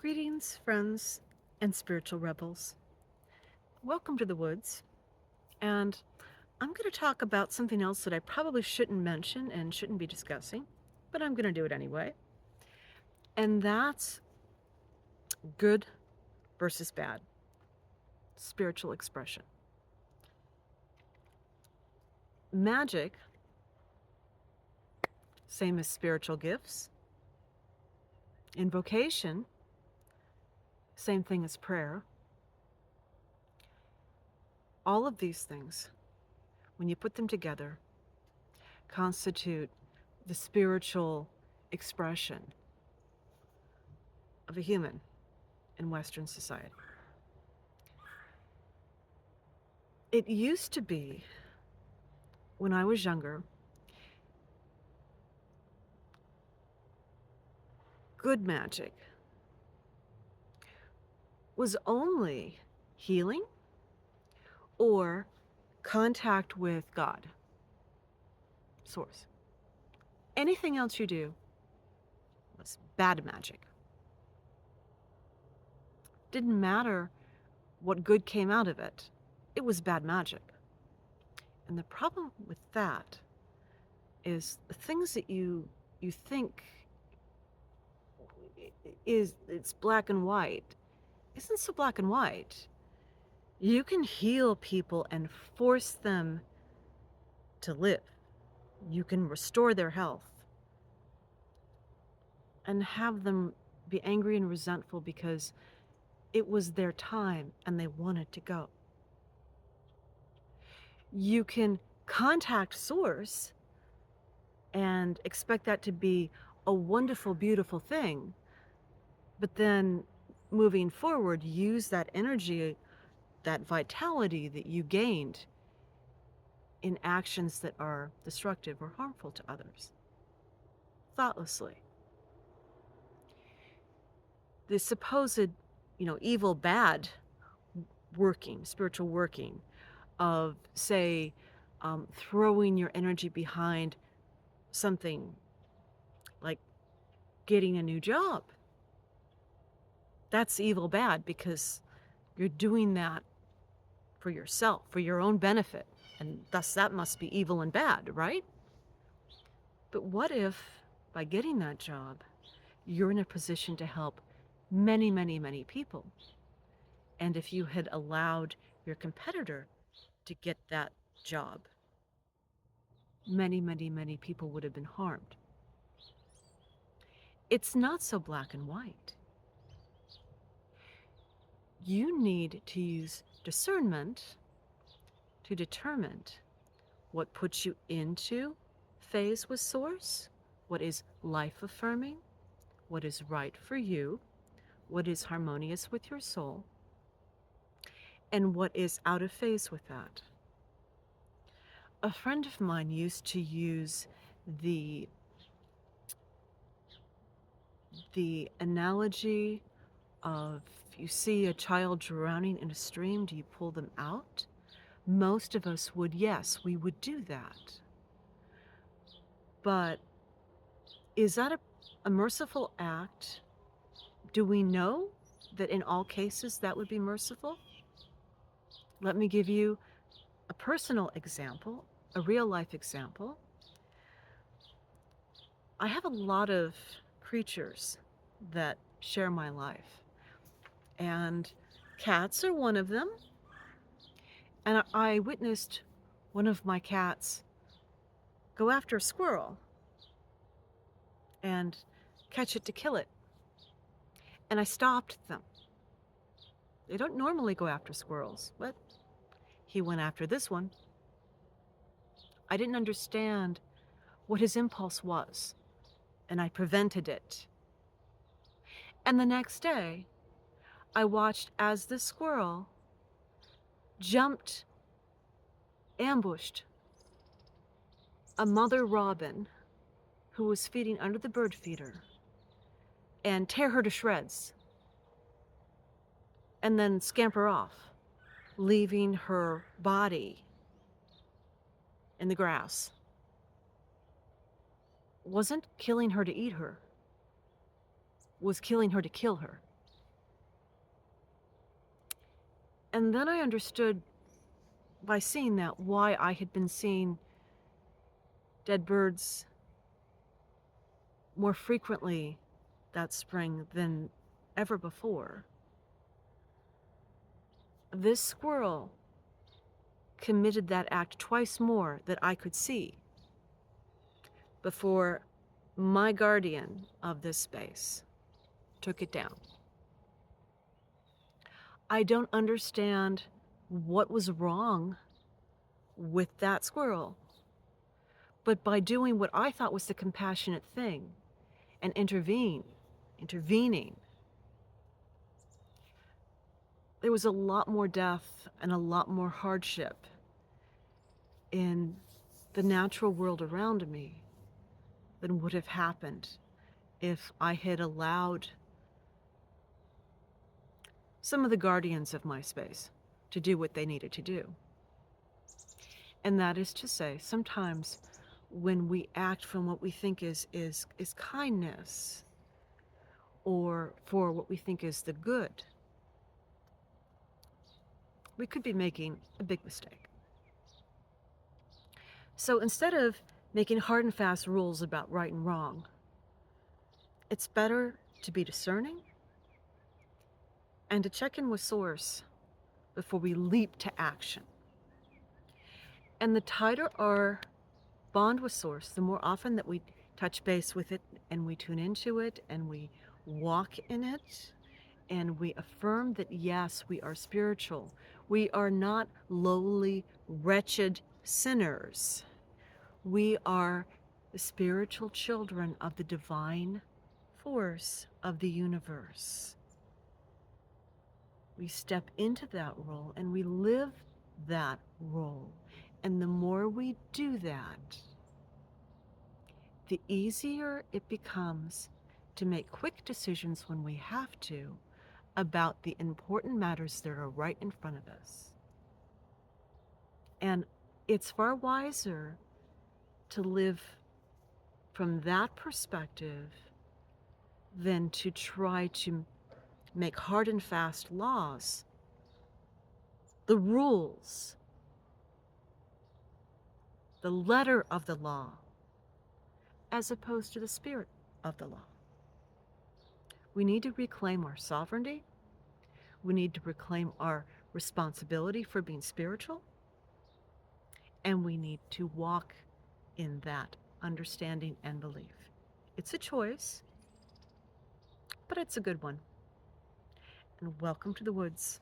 Greetings, friends and spiritual rebels. Welcome to the woods. And I'm going to talk about something else that I probably shouldn't mention and shouldn't be discussing, but I'm going to do it anyway. And that's good versus bad spiritual expression. Magic, same as spiritual gifts. Invocation, same thing as prayer. All of these things, when you put them together, constitute the spiritual expression of a human in Western society. It used to be, when I was younger, good magic was only healing or contact with God, Source. Anything else you do was bad magic. Didn't matter what good came out of it, it was bad magic. And the problem with that is the things that you think it's black and white isn't so black and white. You can heal people and force them to live. You can restore their health and have them be angry and resentful because it was their time and they wanted to go. You can contact Source and expect that to be a wonderful, beautiful thing, but then moving forward, use that energy, that vitality that you gained in actions that are destructive or harmful to others, thoughtlessly. The supposed, evil, bad spiritual working of, say, throwing your energy behind something like getting a new job. That's evil bad because you're doing that for yourself, for your own benefit, and thus that must be evil and bad, right? But what if, by getting that job, you're in a position to help many, many, many people? And if you had allowed your competitor to get that job, many, many, many people would have been harmed. It's not so black and white. You need to use discernment to determine what puts you into phase with Source, what is life affirming, what is right for you, what is harmonious with your soul, and what is out of phase with that. A friend of mine used to use the analogy of, you see a child drowning in a stream, do you pull them out? Most of us would, yes, we would do that. But is that a merciful act? Do we know that in all cases that would be merciful? Let me give you a personal example, a real life example. I have a lot of creatures that share my life, and cats are one of them. And I witnessed one of my cats go after a squirrel and catch it to kill it. And I stopped them. They don't normally go after squirrels, but he went after this one. I didn't understand what his impulse was, and I prevented it. And the next day, I watched as the squirrel jumped, ambushed a mother robin who was feeding under the bird feeder and tear her to shreds and then scamper off, leaving her body in the grass. Wasn't killing her to eat her, was killing her to kill her. And then I understood by seeing that why I had been seeing dead birds more frequently that spring than ever before. This squirrel committed that act twice more that I could see before my guardian of this space took it down. I don't understand what was wrong with that squirrel, but by doing what I thought was the compassionate thing and intervening, there was a lot more death and a lot more hardship in the natural world around me than would have happened if I had allowed some of the guardians of my space to do what they needed to do. And that is to say, sometimes when we act from what we think is kindness or for what we think is the good, we could be making a big mistake. So instead of making hard and fast rules about right and wrong, it's better to be discerning and to check in with Source before we leap to action. And the tighter our bond with Source, the more often that we touch base with it and we tune into it and we walk in it and we affirm that yes, we are spiritual. We are not lowly, wretched sinners. We are the spiritual children of the divine force of the universe. We step into that role and we live that role. And the more we do that, the easier it becomes to make quick decisions when we have to about the important matters that are right in front of us. And it's far wiser to live from that perspective than to try to make hard and fast laws, the rules, the letter of the law, as opposed to the spirit of the law. We need to reclaim our sovereignty. We need to reclaim our responsibility for being spiritual. And we need to walk in that understanding and belief. It's a choice, but it's a good one. And welcome to the woods.